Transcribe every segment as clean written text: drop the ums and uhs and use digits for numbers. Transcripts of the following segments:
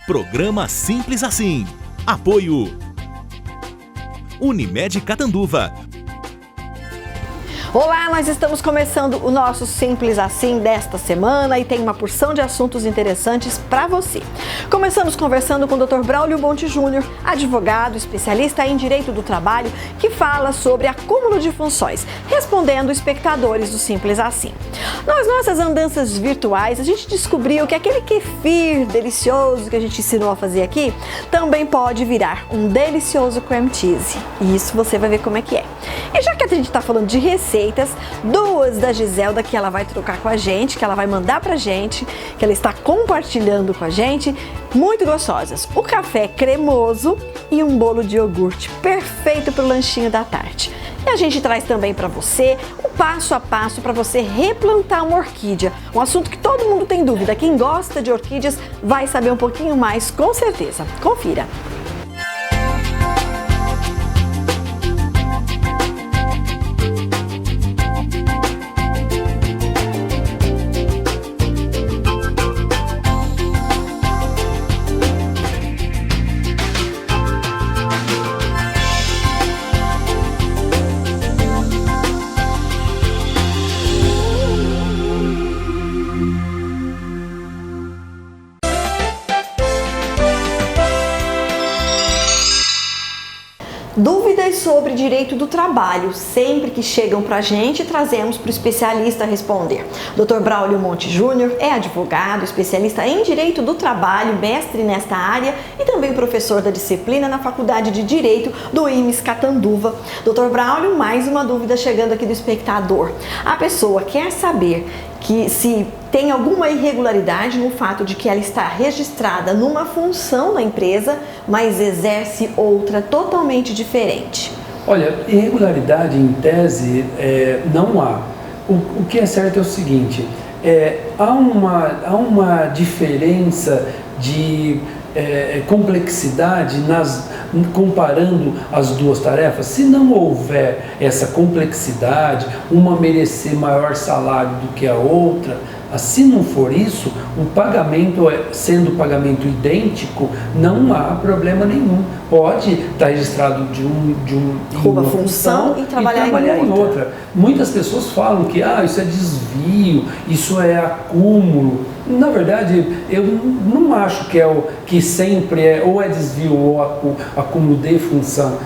Programa Simples Assim. Apoio Unimed Catanduva. Olá, nós estamos começando o nosso Simples Assim desta semana e tem uma porção de assuntos interessantes para você. Começamos conversando com o Dr. Braulio Monte Júnior, advogado, especialista em Direito do Trabalho, que fala sobre acúmulo de funções, respondendo espectadores do Simples Assim. Nas nossas andanças virtuais, a gente descobriu que aquele kefir delicioso que a gente ensinou a fazer aqui também pode virar um delicioso cream cheese. E isso você vai ver como é que é. E já que a gente está falando de receitas, duas da Giselda que ela vai trocar com a gente, que ela vai mandar pra gente, que ela está compartilhando com a gente, muito gostosas. O café cremoso e um bolo de iogurte, perfeito para o lanchinho da tarde. E a gente traz também para você o passo a passo para você replantar uma orquídea, um assunto que todo mundo tem dúvida. Quem gosta de orquídeas vai saber um pouquinho mais, com certeza. Confira! Dúvidas sobre direito do trabalho, sempre que chegam para a gente, trazemos para o especialista responder. Dr. Braulio Monte Júnior é advogado, especialista em direito do trabalho, mestre nesta área e também professor da disciplina na Faculdade de Direito do IMES Catanduva. Dr. Braulio, mais uma dúvida chegando aqui do espectador. A pessoa quer saber que se tem alguma irregularidade no fato de que ela está registrada numa função na empresa, mas exerce outra totalmente diferente. Olha, irregularidade em tese não há. O que é certo é o seguinte, há uma diferença de complexidade comparando as duas tarefas. Se não houver essa complexidade, uma merecer maior salário do que a outra, se não for isso, o pagamento, sendo pagamento idêntico, não há problema nenhum. Pode estar registrado de uma função e trabalhar em outra. Muitas pessoas falam que isso é desvio, isso é acúmulo. Na verdade, eu não acho que sempre ou é desvio ou acúmulo de função.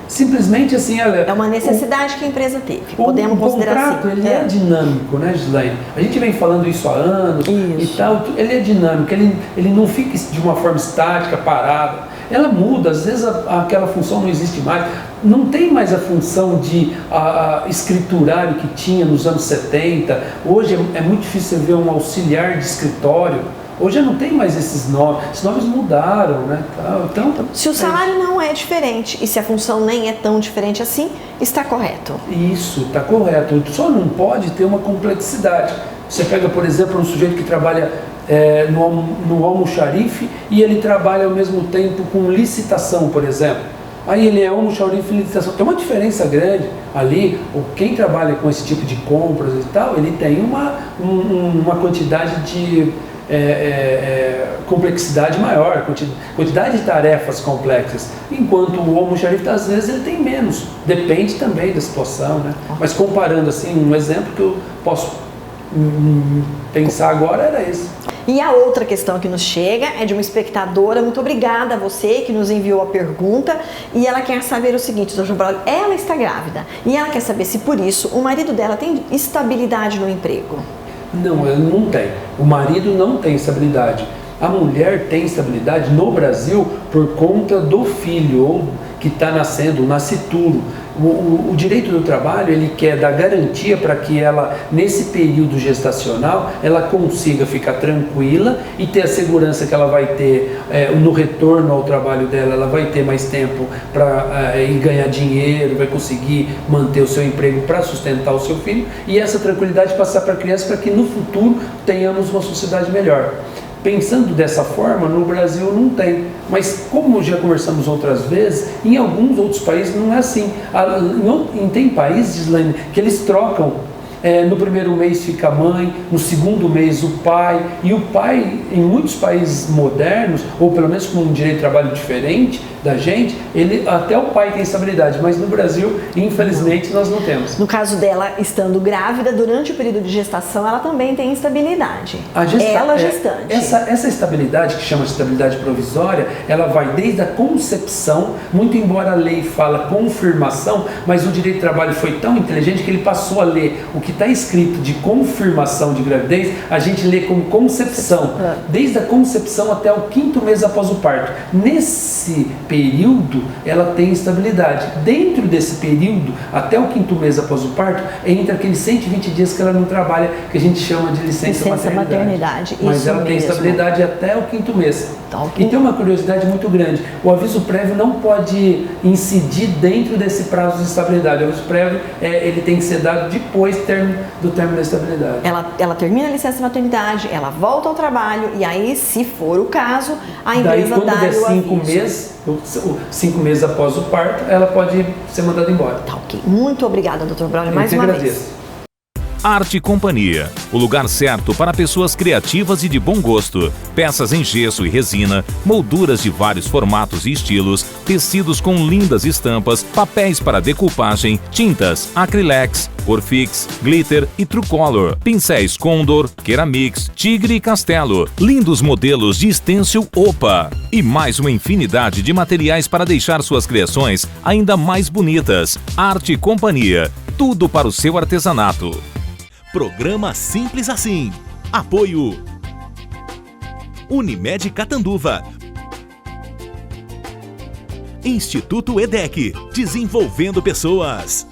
Simplesmente assim, é uma necessidade que a empresa teve. Podemos considerar assim. O contrato, ele é dinâmico, né, Gislaine? A gente vem falando isso há anos e tal. Ele é dinâmico, ele não fica de uma forma estática, parada. Ela muda, às vezes aquela função não existe mais. Não tem mais a função de escriturário que tinha nos anos 70. Hoje é muito difícil ver um auxiliar de escritório. Hoje não tem mais esses nomes mudaram, né? Então, se o salário não é diferente e se a função nem é tão diferente assim, está correto. Isso, está correto. Só não pode ter uma complexidade. Você pega, por exemplo, um sujeito que trabalha no almoxarife e ele trabalha ao mesmo tempo com licitação, por exemplo. Aí ele é almoxarife e licitação. Tem uma diferença grande ali. Quem trabalha com esse tipo de compras e tal, ele tem uma quantidade de complexidade maior, quantidade de tarefas complexas, enquanto o almoxarife às vezes ele tem menos, depende também da situação, né? Mas comparando assim, um exemplo que eu posso pensar agora era esse. E a outra questão que nos chega é de uma espectadora. Muito obrigada a você que nos enviou a pergunta, e ela quer saber o seguinte, Dr. Braulio, ela está grávida e ela quer saber se por isso o marido dela tem estabilidade no emprego. Não, ele não tem. O marido não tem estabilidade. A mulher tem estabilidade no Brasil por conta do filho que está nascendo, o nascituro. O direito do trabalho, ele quer dar garantia para que ela, nesse período gestacional, ela consiga ficar tranquila e ter a segurança que ela vai ter no retorno ao trabalho dela, ela vai ter mais tempo para ir ganhar dinheiro, vai conseguir manter o seu emprego para sustentar o seu filho, e essa tranquilidade passar para a criança para que no futuro tenhamos uma sociedade melhor. Pensando dessa forma, no Brasil não tem, mas como já conversamos outras vezes, em alguns outros países não é assim. Tem países, Gislaine, que eles trocam no primeiro mês fica a mãe, no segundo mês o pai, e o pai, em muitos países modernos, ou pelo menos com um direito de trabalho diferente da gente, até o pai tem estabilidade, mas no Brasil, infelizmente, nós não temos. No caso dela, estando grávida, durante o período de gestação, ela também tem instabilidade. Ela gestante. Essa estabilidade, que chama de estabilidade provisória, ela vai desde a concepção, muito embora a lei fala confirmação, mas o direito de trabalho foi tão inteligente que ele passou a ler o que está escrito de confirmação de gravidez, a gente lê como concepção, desde a concepção até o 5º mês após o parto. Nesse período, ela tem estabilidade. Dentro desse período, até o 5º mês após o parto, entra aqueles 120 dias que ela não trabalha, que a gente chama de licença maternidade. Mas ela tem estabilidade até o 5º mês. E tem uma curiosidade muito grande: o aviso prévio não pode incidir dentro desse prazo de estabilidade. O aviso prévio ele tem que ser dado depois do término da estabilidade. Ela termina a licença maternidade, ela volta ao trabalho, e aí, se for o caso, a empresa dá o aviso. 5 meses após o parto, ela pode ser mandada embora. Tá, ok. Muito obrigada, Dr. Braulio, mais uma vez. Arte Companhia, o lugar certo para pessoas criativas e de bom gosto. Peças em gesso e resina, molduras de vários formatos e estilos, tecidos com lindas estampas, papéis para decupagem, tintas, acrylex, Orfix, glitter e Trucolor, pincéis Condor, Keramix, Tigre e Castelo, lindos modelos de stencil Opa e mais uma infinidade de materiais para deixar suas criações ainda mais bonitas. Arte Companhia, tudo para o seu artesanato. Programa Simples Assim. Apoio Unimed Catanduva. Instituto EDEC, desenvolvendo pessoas.